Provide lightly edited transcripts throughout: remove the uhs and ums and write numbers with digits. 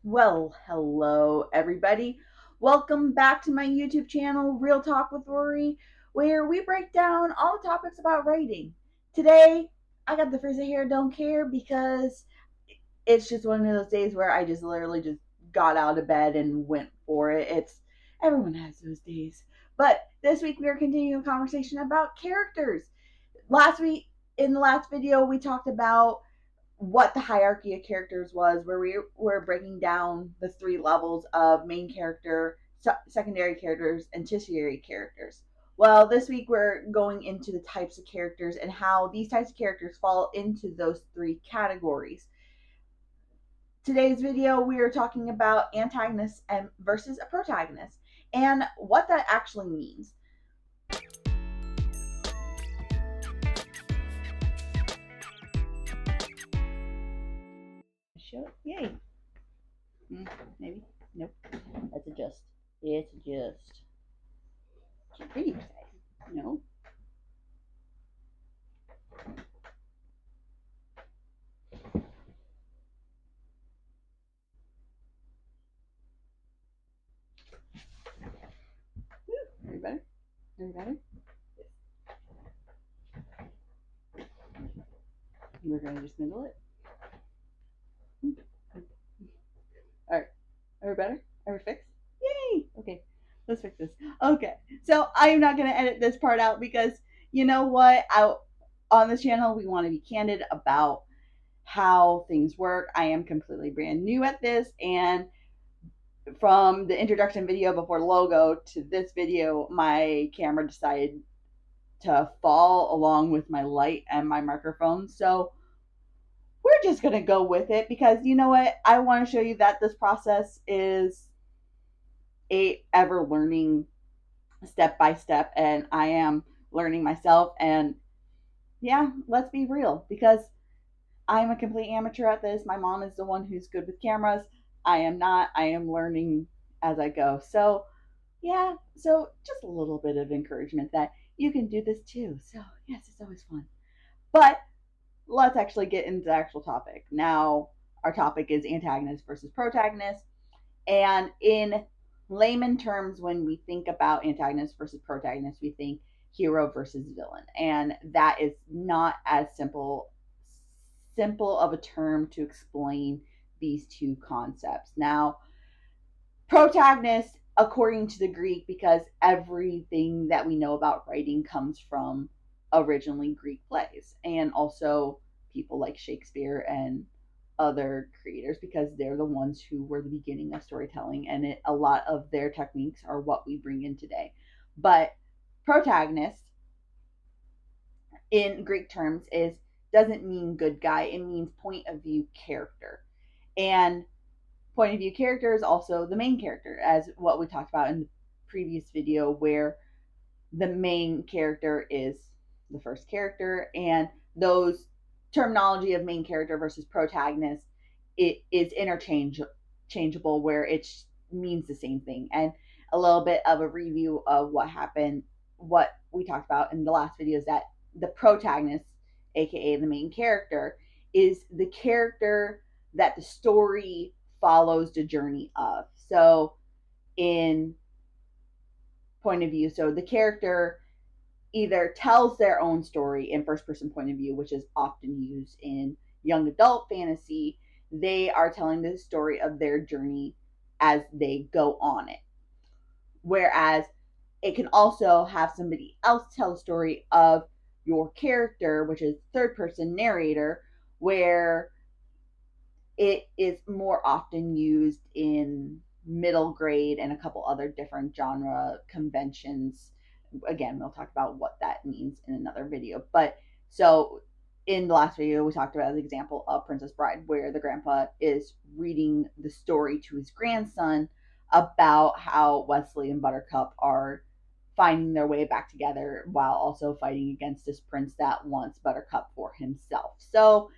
Well, hello everybody. Welcome back to my YouTube channel, Real Talk with Rory, where we break down all the topics about writing. Today, I got the frizzy hair, don't care, because it's just one of those days where I just literally just got out of bed and went for it. Everyone has those days. But this week we are continuing a conversation about characters. Last week, in the last video, we talked about what the hierarchy of characters was, where we were breaking down the three levels of main character, secondary characters, and tertiary characters. Well, this week we're going into the types of characters and how these types of characters fall into those three categories. Today's video, we are talking about antagonists and versus a protagonist and what that actually means. Show, yay. Maybe, nope. That's a just. It's just. Pretty excited. No. Very better. Very better. We're gonna just middle it. All right. Are we better? Are we fixed? Yay! Okay. Let's fix this. Okay. So I am not gonna edit this part out because you know what? On this channel we want to be candid about how things work. I am completely brand new at this, and from the introduction video before the logo to this video, my camera decided to fall along with my light and my microphone. So we're just going to go with it because you know what? I want to show you that this process is a ever learning step by step, and I am learning myself. And yeah, let's be real, because I'm a complete amateur at this. My mom is the one who's good with cameras. I am not. I am learning as I go. So yeah, so just a little bit of encouragement that you can do this too. So yes, it's always fun. But let's actually get into the actual topic. Now, our topic is antagonists versus protagonists. And in layman terms, when we think about antagonists versus protagonists, we think hero versus villain. And that is not as simple of a term to explain these two concepts. Now, protagonist, according to the Greek, because everything that we know about writing comes from originally Greek plays, and also people like Shakespeare and other creators, because they're the ones who were the beginning of storytelling, and a lot of their techniques are what we bring in today. But protagonist in Greek terms is doesn't mean good guy, it means point of view character. And point of view character is also the main character, as what we talked about in the previous video, where the main character is the first character, and those terminology of main character versus protagonist, it is interchangeable, where it means the same thing. And a little bit of a review of what we talked about in the last video, is that the protagonist, aka the main character, is the character that the story follows the journey of. So in point of view, so the character either tells their own story in first person point of view, which is often used in young adult fantasy. They are telling the story of their journey as they go on it. Whereas it can also have somebody else tell the story of your character, which is third person narrator, where it is more often used in middle grade and a couple other different genre conventions. Again, we'll talk about what that means in another video. But so in the last video, we talked about the example of Princess Bride, where the grandpa is reading the story to his grandson about how Wesley and Buttercup are finding their way back together while also fighting against this prince that wants Buttercup for himself. So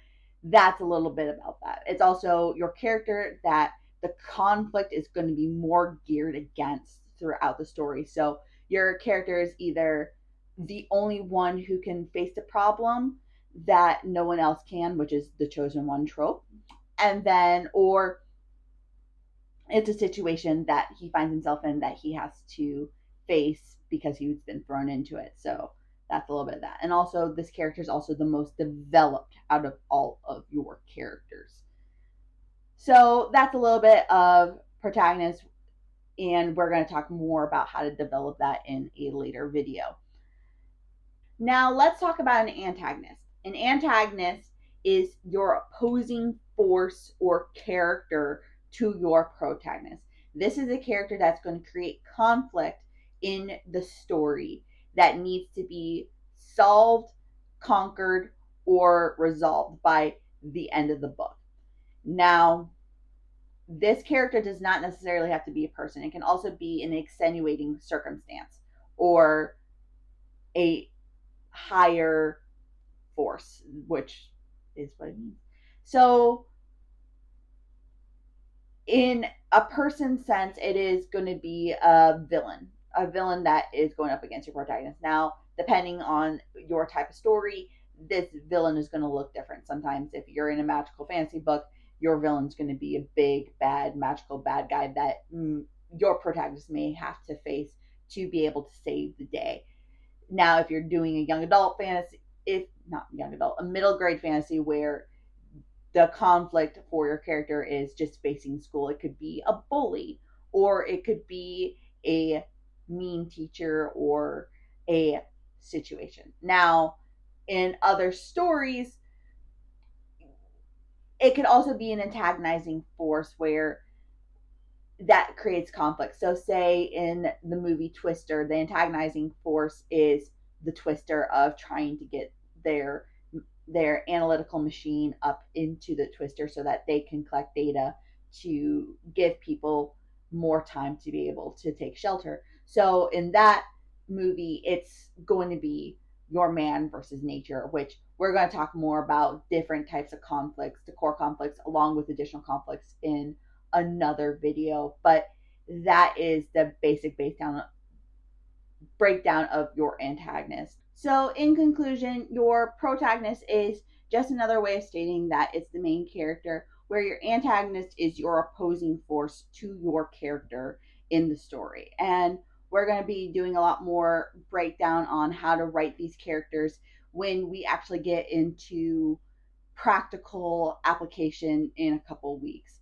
that's a little bit about that. It's also your character that the conflict is going to be more geared against throughout the story. So your character is either the only one who can face the problem that no one else can, which is the chosen one trope, and then, or it's a situation that he finds himself in that he has to face because he's been thrown into it. So that's a little bit of that. And also, this character is also the most developed out of all of your characters. So that's a little bit of Protagonist, and we're going to talk more about how to develop that in a later video. Now, let's talk about an antagonist. An antagonist is your opposing force or character to your protagonist. This is a character that's going to create conflict in the story that needs to be solved, conquered, or resolved by the end of the book. Now, this character does not necessarily have to be a person. It can also be an extenuating circumstance or a higher force, which is what it means. So, in a person sense, it is going to be a villain that is going up against your protagonist. Now, depending on your type of story, this villain is going to look different. Sometimes, if you're in a magical fantasy book, your villain's going to be a big, bad, magical bad guy that your protagonist may have to face to be able to save the day. Now, if you're doing a young adult fantasy, if not young adult, a middle grade fantasy where the conflict for your character is just facing school, it could be a bully, or it could be a mean teacher, or a situation. Now, in other stories, it could also be an antagonizing force where that creates conflict. So, say in the movie Twister, the antagonizing force is the Twister of trying to get their analytical machine up into the Twister so that they can collect data to give people more time to be able to take shelter. So in that movie, it's going to be your man versus nature, which we're going to talk more about different types of conflicts, the core conflicts, along with additional conflicts in another video. But that is the basic breakdown of your antagonist. So, in conclusion, your protagonist is just another way of stating that it's the main character, where your antagonist is your opposing force to your character in the story. And we're going to be doing a lot more breakdown on how to write these characters when we actually get into practical application in a couple weeks.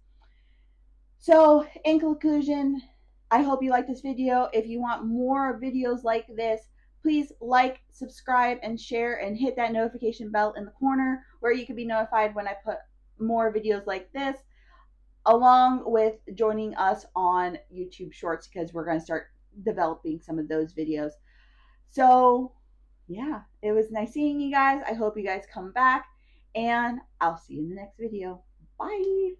So, in conclusion, I hope you like this video. If you want more videos like this, please like, subscribe, and share, and hit that notification bell in the corner where you can be notified when I put more videos like this, along with joining us on YouTube Shorts, because we're going to start developing some of those videos. So, yeah, it was nice seeing you guys. I hope you guys come back, and I'll see you in the next video. Bye.